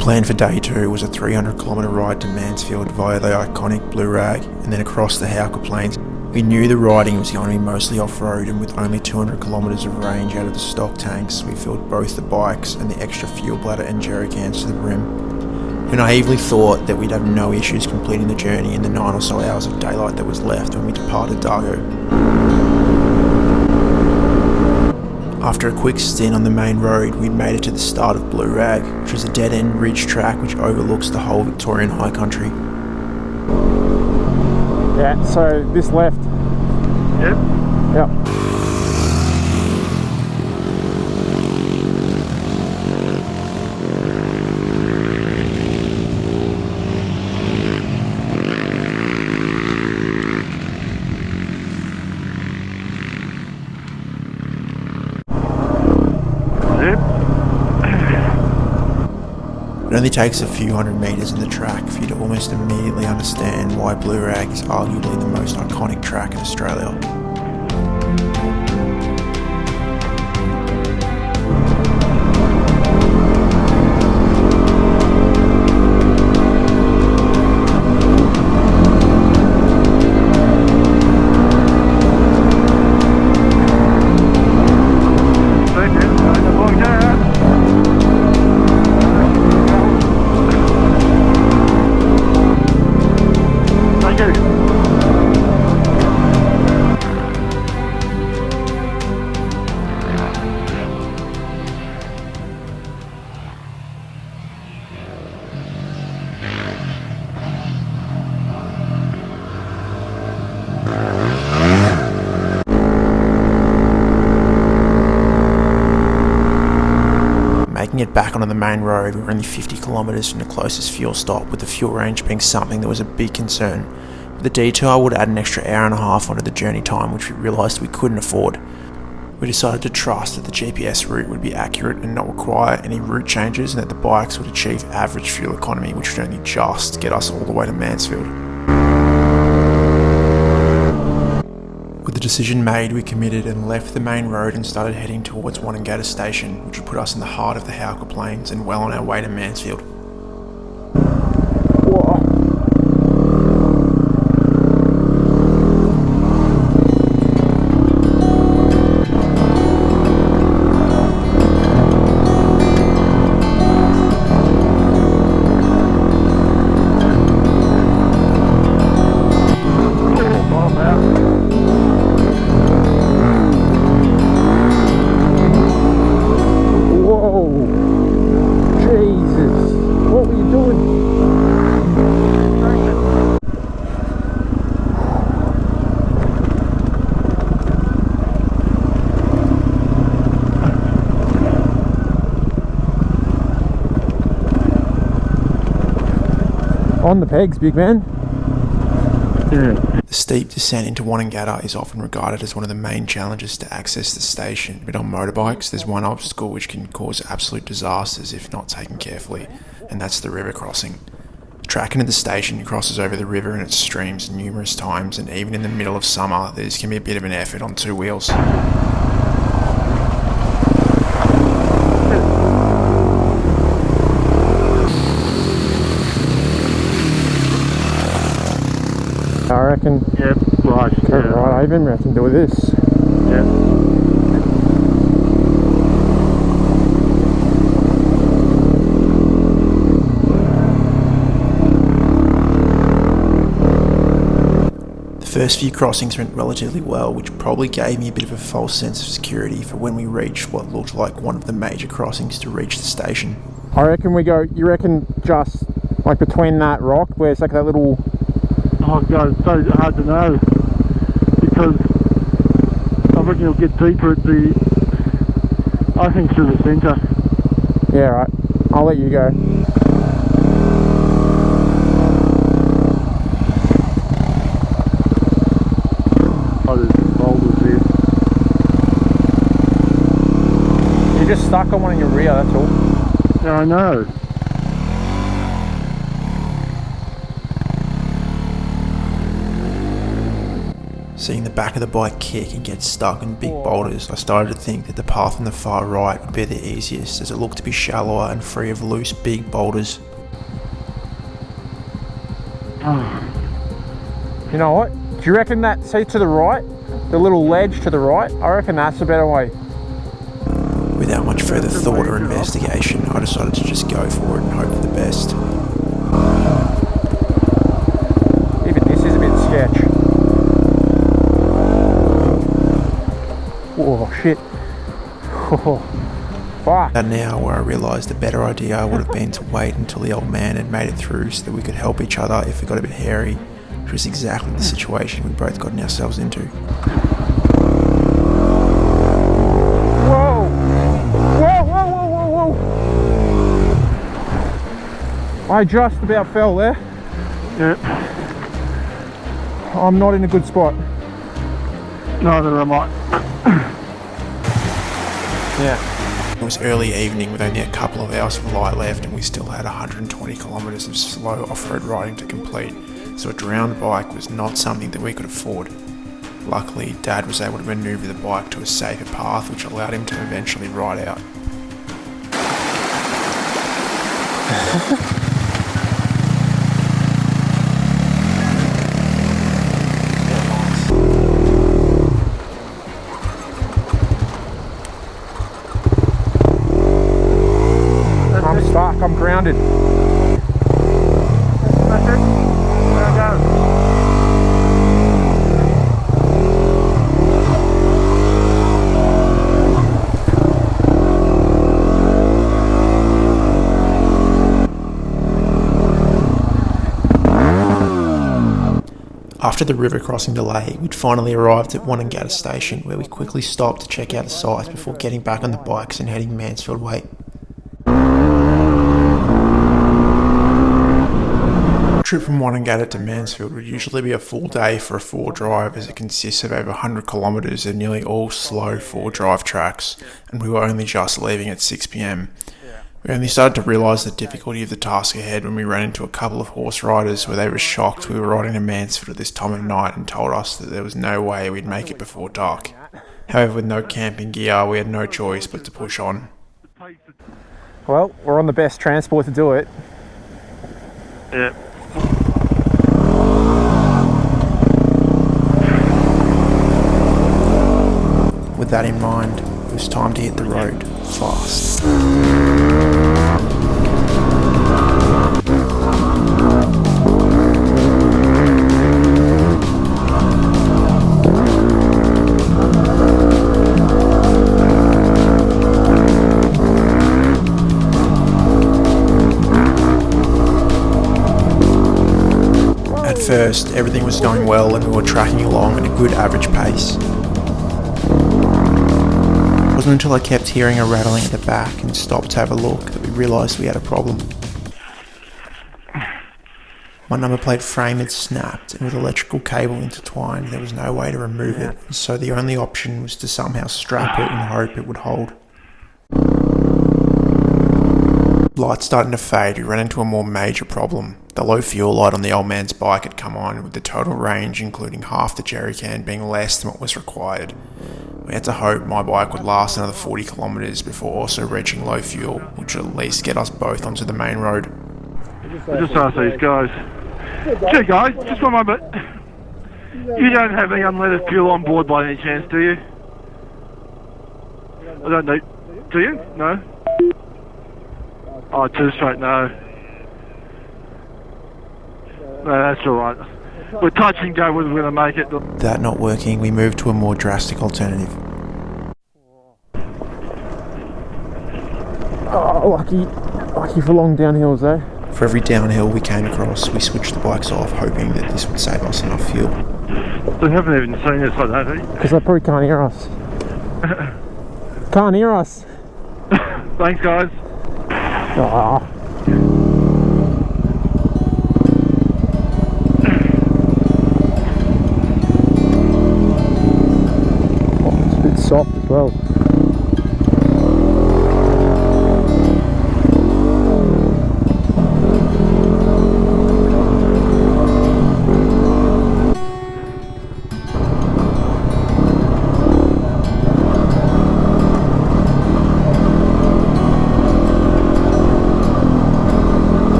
plan for day 2 was a 300-kilometre ride to Mansfield via the iconic Blue Rag and then across the Howker Plains. We knew the riding was going to be mostly off-road, and with only 200 kilometres of range out of the stock tanks, we filled both the bikes and the extra fuel bladder and jerry cans to the brim. We naively thought that we'd have no issues completing the journey in the 9 or so hours of daylight that was left when we departed Dargo. After a quick stint on the main road, we'd made it to the start of Blue Rag, which is a dead-end ridge track which overlooks the whole Victorian high country. Yeah, so this left. Yep. Yep. It only takes a few hundred metres in the track for you to almost immediately understand why Blue Rag is arguably the most iconic track in Australia. Making it back onto the main road, we were only 50 kilometres from the closest fuel stop, with the fuel range being something that was a big concern. With the detour would add an extra hour and a half onto the journey time, which we realised we couldn't afford. We decided to trust that the GPS route would be accurate and not require any route changes, and that the bikes would achieve average fuel economy, which would only just get us all the way to Mansfield. With the decision made, we committed and left the main road and started heading towards Wonnangatta station, which would put us in the heart of the Howker Plains and well on our way to Mansfield. On the pegs, big man. The steep descent into Wonnangatta is often regarded as one of the main challenges to access the station, but on motorbikes there's one obstacle which can cause absolute disasters if not taken carefully, and that's the river crossing. The track into the station crosses over the river in its streams numerous times, and even in the middle of summer this can be a bit of an effort on two wheels. I reckon. Yep, right. Okay, Yeah. right, Ivan, we have to do this. Yep. The first few crossings went relatively well, which probably gave me a bit of a false sense of security for when we reached what looked like one of the major crossings to reach the station. I reckon we go, you reckon just like between that rock where it's like that little... Oh God, it's so hard to know because I reckon it'll get deeper at the, I think through the centre. Yeah, right. I'll let you go. Oh, there's boulders here. You're just stuck on one in your rear, that's all. Yeah, I know. Seeing the back of the bike kick and get stuck in big boulders, I started to think that the path on the far right would be the easiest, as it looked to be shallower and free of loose big boulders. You know what? Do you reckon that, see to the right, the little ledge to the right, I reckon that's a better way. Without much further thought or investigation, I decided to just go for it and hope for the best. Even this is a bit sketch. Oh shit. Oh, fuck. And now where I realised the better idea would have been to wait until the old man had made it through so that we could help each other if it got a bit hairy, which was exactly the situation we both gotten ourselves into. Whoa! Whoa, whoa, whoa, whoa, whoa! I just about fell there. Yeah. I'm not in a good spot. Neither am I. Yeah. It was early evening with only a couple of hours of light left, and we still had 120 kilometres of slow off-road riding to complete, so a drowned bike was not something that we could afford. Luckily, Dad was able to manoeuvre the bike to a safer path, which allowed him to eventually ride out. I'm stuck, I'm grounded. That's it. There I go. After the river crossing delay, we'd finally arrived at Wonnangatta station, where we quickly stopped to check out the sights before getting back on the bikes and heading Mansfield way. A trip from Wonnangatta to Mansfield would usually be a full day for a four drive, as it consists of over 100 kilometres and nearly all slow four drive tracks, and we were only just leaving at 6 p.m. We only started to realise the difficulty of the task ahead when we ran into a couple of horse riders where they were shocked we were riding to Mansfield at this time of night and told us that there was no way we'd make it before dark. However, with no camping gear, we had no choice but to push on. Well, we're on the best transport to do it. Yeah. With that in mind, it was time to hit the road fast. At first, everything was going well and we were tracking along at a good average pace. It wasn't until I kept hearing a rattling at the back and stopped to have a look that we realised we had a problem. My number plate frame had snapped, and with electrical cable intertwined there was no way to remove it, so the only option was to somehow strap it and hope it would hold. Light starting to fade, we ran into a more major problem. The low fuel light on the old man's bike had come on, with the total range, including half the jerry can, being less than what was required. We had to hope my bike would last another 40 kilometres before also reaching low fuel, which would at least get us both onto the main road. I just asked these guys. Gee guys, just one moment. You don't have any unleaded fuel on board by any chance, do you? I don't know. Do you? No? Oh, too straight, no. No, that's alright. We're touch and go whether we're going to make it. That not working, we moved to a more drastic alternative. Oh, lucky for long downhills though. For every downhill we came across, we switched the bikes off, hoping that this would save us enough fuel. They haven't even seen us like that, have you? Because they probably can't hear us. Can't hear us. Thanks guys. Oh. It's a bit soft as well.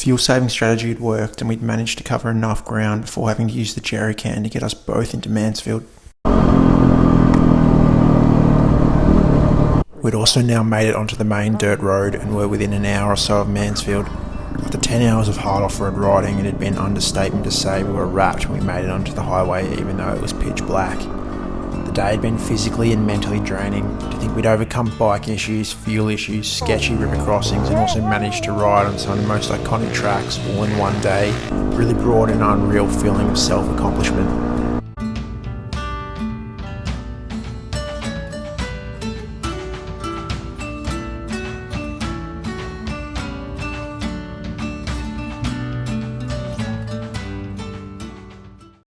fuel-saving strategy had worked and we'd managed to cover enough ground before having to use the jerry can to get us both into Mansfield. We'd also now made it onto the main dirt road and were within an hour or so of Mansfield. After 10 hours of hard off-road riding, it had been an understatement to say we were wrapped when we made it onto the highway even though it was pitch black. The day had been physically and mentally draining. To think we'd overcome bike issues, fuel issues, sketchy river crossings and also managed to ride on some of the most iconic tracks all in one day really brought an unreal feeling of self-accomplishment.